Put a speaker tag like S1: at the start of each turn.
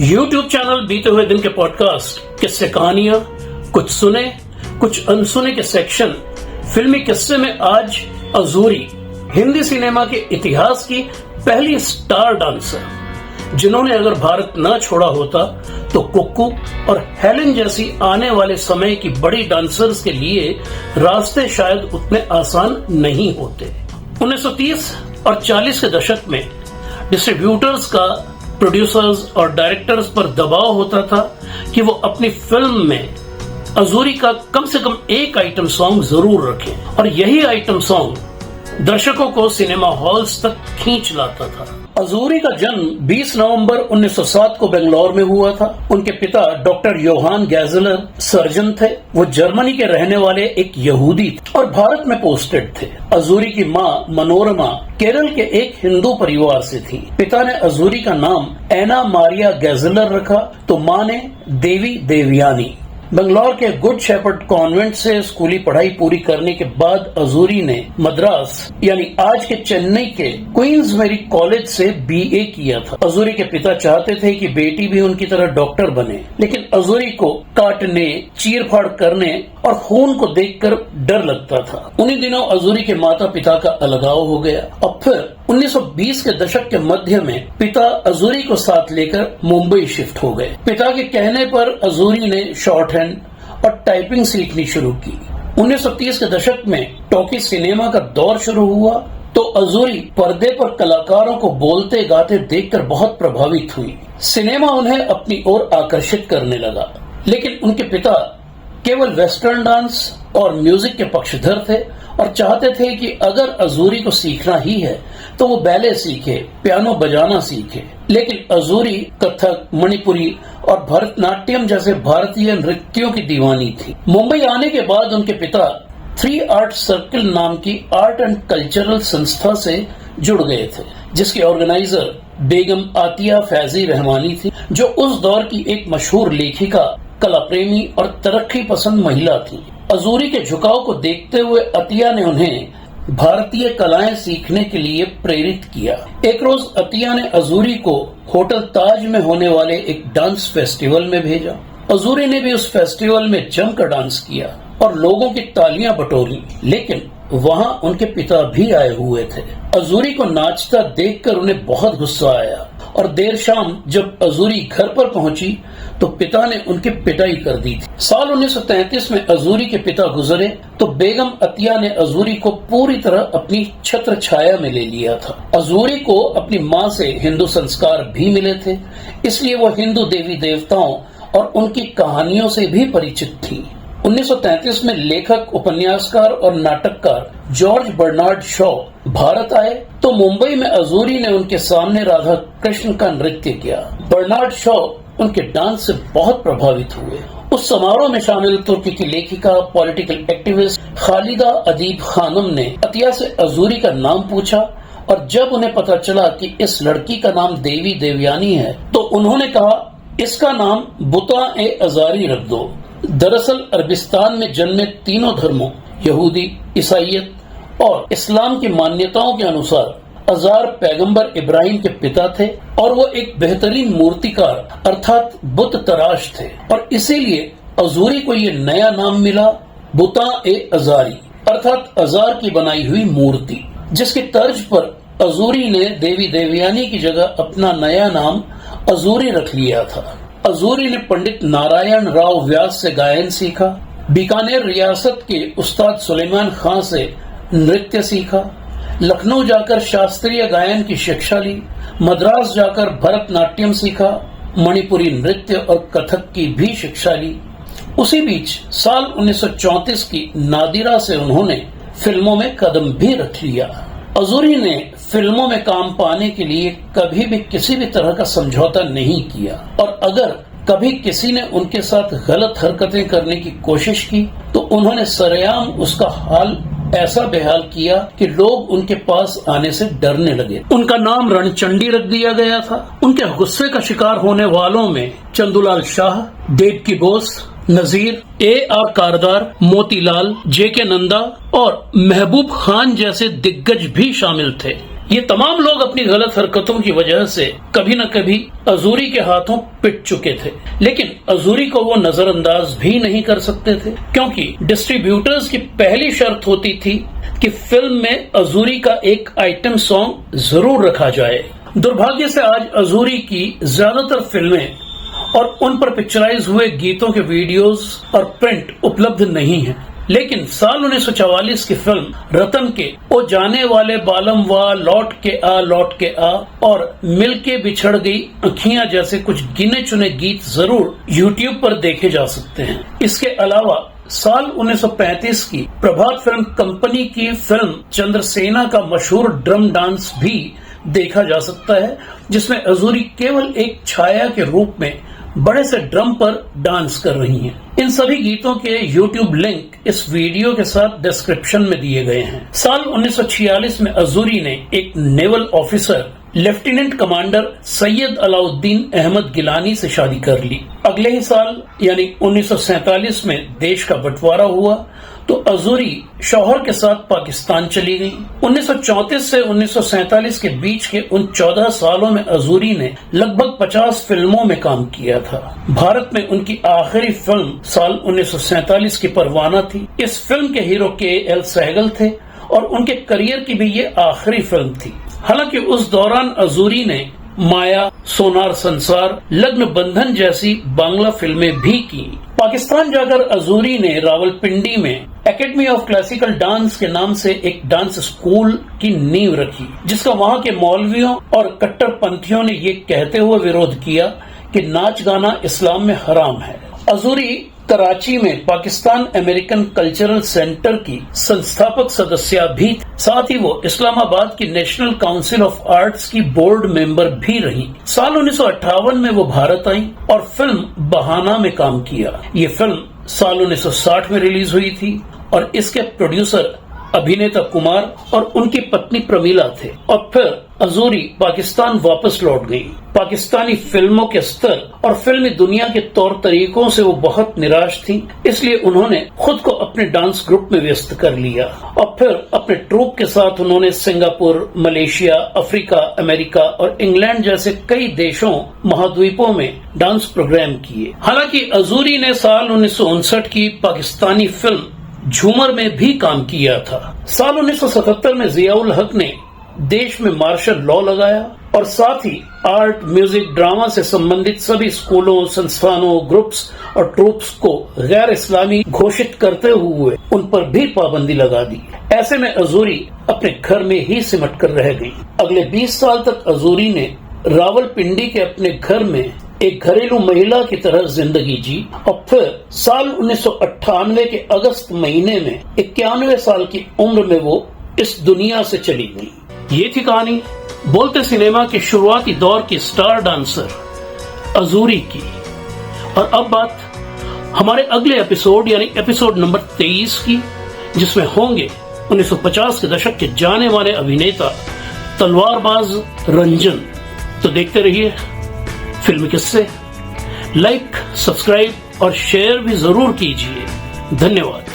S1: YouTube channel बीते हुए दिन के पॉडकास्ट, किस्से कहानियां, कुछ सुने कुछ अनसुने के सेक्शन फिल्मी किस्से में आज अजूरी हिंदी सिनेमा के इतिहास की पहली स्टार डांसर, जिन्होंने अगर भारत न छोड़ा होता तो कुक्कू और हेलेन जैसी आने वाले समय की बड़ी डांसर्स के लिए रास्ते शायद उतने आसान नहीं होते। 1930 और 40 के दशक में डिस्ट्रीब्यूटर्स का प्रोड्यूसर्स और डायरेक्टर्स पर दबाव होता था कि वो अपनी फिल्म में अजूरी का कम से कम एक आइटम सॉन्ग जरूर रखें, और यही आइटम सॉन्ग दर्शकों को सिनेमा हॉल्स तक खींच लाता था। अजूरी का जन्म 20 नवंबर 1907 को बेंगलोर में हुआ था। उनके पिता डॉक्टर योहान गैजलर सर्जन थे। वो जर्मनी के रहने वाले एक यहूदी थे और भारत में पोस्टेड थे। अजूरी की मां मनोरमा केरल के एक हिंदू परिवार से थी। पिता ने अजूरी का नाम एना मारिया गैजलर रखा तो मां ने देवी देवयानी। बंगलौर के गुड शेपर्ड कॉन्वेंट से स्कूली पढ़ाई पूरी करने के बाद अजूरी ने मद्रास यानी आज के चेन्नई के क्वींस मेरी कॉलेज से बीए किया था। अजूरी के पिता चाहते थे कि बेटी भी उनकी तरह डॉक्टर बने, लेकिन अजूरी को काटने, चीरफाड़ करने और खून को देखकर डर लगता था। उन्हीं दिनों अजूरी के माता पिता का अलगाव हो गया। अब फिर 1920 के दशक के मध्य में पिता अजूरी को साथ लेकर मुंबई शिफ्ट हो गए। पिता के कहने पर अजूरी ने शॉर्ट हैंड और टाइपिंग सीखनी शुरू की। 1930 के दशक में टॉकी सिनेमा का दौर शुरू हुआ तो अजूरी पर्दे पर कलाकारों को बोलते गाते देखकर बहुत प्रभावित हुई। सिनेमा उन्हें अपनी ओर आकर्षित करने लगा, लेकिन उनके पिता केवल वेस्टर्न डांस और म्यूजिक के पक्षधर थे और चाहते थे कि अगर अजूरी को सीखना ही है तो वो बैले सीखे, पियानो बजाना सीखे। लेकिन अजूरी कथक, मणिपुरी और भरतनाट्यम जैसे भारतीय नृत्यों की दीवानी थी। मुंबई आने के बाद उनके पिता 3 आर्ट सर्कल नाम की आर्ट एंड कल्चरल संस्था से जुड़ गए थे, जिसके ऑर्गेनाइजर बेगम आतिया फैजी रहमानी थी, जो उस दौर की एक मशहूर लेखिका, कला प्रेमी और तरक्की पसंद महिला थी। अजूरी के झुकाव को देखते हुए अतिया ने उन्हें भारतीय कलाएं सीखने के लिए प्रेरित किया। एक रोज अतिया ने अजूरी को होटल ताज में होने वाले एक डांस फेस्टिवल में भेजा। अजूरी ने भी उस फेस्टिवल में जमकर डांस किया और लोगों की तालियां बटोरी, लेकिन वहां उनके पिता भी आए हुए थे। अजूरी को नाचता देखकर उन्हें बहुत गुस्सा आया और देर शाम जब अजूरी घर पर पहुंची तो पिता ने उनकी पिटाई कर दी थी। साल 1933 में अजूरी के पिता गुजरे तो बेगम अतिया ने अजूरी को पूरी तरह अपनी छत्र छाया में ले लिया था। अजूरी को अपनी मां से हिंदू संस्कार भी मिले थे, इसलिए वो हिंदू देवी देवताओं और उनकी कहानियों से भी परिचित थी। 1933 में लेखक, उपन्यासकार और नाटककार जॉर्ज बर्नार्ड शॉ भारत आए तो मुंबई में अजूरी ने उनके सामने राधा कृष्ण का नृत्य किया। बर्नार्ड शॉ उनके डांस से बहुत प्रभावित हुए। उस समारोह में शामिल तुर्की की लेखिका, पॉलिटिकल एक्टिविस्ट खालिदा अदीब खानम ने अतिया से अजूरी का नाम पूछा और जब उन्हें पता चला कि इस लड़की का नाम देवी देवयानी है तो उन्होंने कहा, इसका नाम बुता ए अजारी रख दो। दरअसल अरबिस्तान में जन्मे तीनों धर्मों यहूदी, ईसाईयत और इस्लाम की मान्यताओं के अनुसार अजार पैगंबर इब्राहिम के पिता थे और वो एक बेहतरीन मूर्तिकार अर्थात बुत तराश थे, और इसीलिए अजूरी को ये नया नाम मिला, बुता ए अजारी अर्थात अजार की बनाई हुई मूर्ति, जिसकी तर्ज पर अजूरी ने देवी देवयानी की जगह अपना नया नाम अजूरी रख लिया था। अजूरी ने पंडित नारायण राव व्यास से गायन सीखा, बीकानेर रियासत के उस्ताद सुलेमान खां से नृत्य सीखा, लखनऊ जाकर शास्त्रीय गायन की शिक्षा ली, मद्रास जाकर भरतनाट्यम सीखा, मणिपुरी नृत्य और कथक की भी शिक्षा ली। उसी बीच साल 1934 की नादिरा से उन्होंने फिल्मों में कदम भी रख लिया। अजूरी ने फिल्मों में काम पाने के लिए कभी भी किसी भी तरह का समझौता नहीं किया, और अगर कभी किसी ने उनके साथ गलत हरकतें करने की कोशिश की तो उन्होंने सरेआम उसका हाल ऐसा बेहाल किया कि लोग उनके पास आने से डरने लगे। उनका नाम रणचंडी रख दिया गया था। उनके गुस्से का शिकार होने वालों में चंदूलाल शाह, देवकी बोस, नजीर, A.R. कारदार, मोतीलाल, J.K. नंदा और महबूब खान जैसे दिग्गज भी शामिल थे। ये तमाम लोग अपनी गलत हरकतों की वजह से कभी न कभी अजूरी के हाथों पिट चुके थे, लेकिन अजूरी को वो नजरअंदाज भी नहीं कर सकते थे, क्योंकि डिस्ट्रीब्यूटर्स की पहली शर्त होती थी कि फिल्म में अजूरी का एक आइटम सॉन्ग जरूर रखा जाए। दुर्भाग्य से आज अजूरी की ज्यादातर फिल्में और उन पर पिक्चराइज हुए गीतों के वीडियोस और प्रिंट उपलब्ध नहीं हैं। लेकिन साल 1944 की फिल्म रतन के ओ जाने वाले बालम वा, लौट के आ और मिल के बिछड़ गई अखियां जैसे कुछ गिने चुने गीत जरूर YouTube पर देखे जा सकते हैं। इसके अलावा साल 1935 की प्रभात फिल्म कंपनी की फिल्म चंद्रसेना का मशहूर ड्रम डांस भी देखा जा सकता है, जिसमें अजूरी केवल एक छाया के रूप में बड़े से ड्रम पर डांस कर रही हैं। इन सभी गीतों के YouTube लिंक इस वीडियो के साथ डिस्क्रिप्शन में दिए गए हैं। साल 1946 में अजूरी ने एक naval officer lieutenant commander Syed Alauddin Ahmed Gilani से शादी कर ली। अगले ही साल यानी 1947 में देश का बंटवारा हुआ तो अजूरी शौहर के साथ पाकिस्तान चली गई। 1934 से 1947 के बीच के उन 14 सालों में अजूरी ने लगभग 50 फिल्मों में काम किया था। भारत में उनकी आखिरी फिल्म साल 1947 की परवाना थी। इस फिल्म के हीरो KL सहगल थे और उनके करियर की भी ये आखिरी फिल्म थी। हालांकि उस दौरान अजूरी ने माया, सोनार संसार, लग्न बंधन जैसी बांग्ला फिल्में भी की। पाकिस्तान जाकर अजूरी ने रावलपिंडी में एकेडमी ऑफ क्लासिकल डांस के नाम से एक डांस स्कूल की नींव रखी, जिसका वहां के मौलवियों और कट्टरपंथियों ने ये कहते हुए विरोध किया कि नाच गाना इस्लाम में हराम है। अजूरी कराची में पाकिस्तान अमेरिकन कल्चरल सेंटर की संस्थापक सदस्य भी, साथ ही वो इस्लामाबाद की नेशनल काउंसिल ऑफ आर्ट्स की बोर्ड मेंबर भी रही। साल 1958 में वो भारत आई और फिल्म बहाना में काम किया। ये फिल्म साल 1960 में रिलीज हुई थी और इसके प्रोड्यूसर अभिनेता कुमार और उनकी पत्नी प्रमीला थे। और फिर अजूरी पाकिस्तान वापस लौट गई। पाकिस्तानी फिल्मों के स्तर और फिल्मी दुनिया के तौर तरीकों से वो बहुत निराश थी, इसलिए उन्होंने खुद को अपने डांस ग्रुप में व्यस्त कर लिया और फिर अपने ट्रूप के साथ उन्होंने सिंगापुर, मलेशिया, अफ्रीका, अमेरिका और इंग्लैंड जैसे कई देशों, महाद्वीपों में डांस प्रोग्राम किए। हालांकि अजूरी ने साल 1959 की पाकिस्तानी फिल्म झूमर में भी काम किया था। साल 1977 में जियाउल हक ने देश में मार्शल लॉ लगाया और साथ ही आर्ट, म्यूजिक, ड्रामा से संबंधित सभी स्कूलों, संस्थानों, ग्रुप्स और ट्रूप्स को गैर इस्लामी घोषित करते हुए उन पर भी पाबंदी लगा दी। ऐसे में अजूरी अपने घर में ही सिमट कर रह गई। अगले 20 साल तक अजूरी ने रावलपिंडी के अपने घर में एक घरेलू महिला की तरह जिंदगी जी और फिर साल 1998 के अगस्त महीने में 91 साल की उम्र में वो इस दुनिया से चली गई। ये थी कहानी बोलते सिनेमा के शुरुआती दौर की स्टार डांसर अजूरी की। और अब बात हमारे अगले एपिसोड यानी एपिसोड नंबर 23 की, जिसमें होंगे 1950 के दशक के जाने माने अभिनेता तलवारबाज रंजन। तो देखते रहिए फिल्मी किस्से। लाइक, सब्सक्राइब और शेयर भी जरूर कीजिए। धन्यवाद।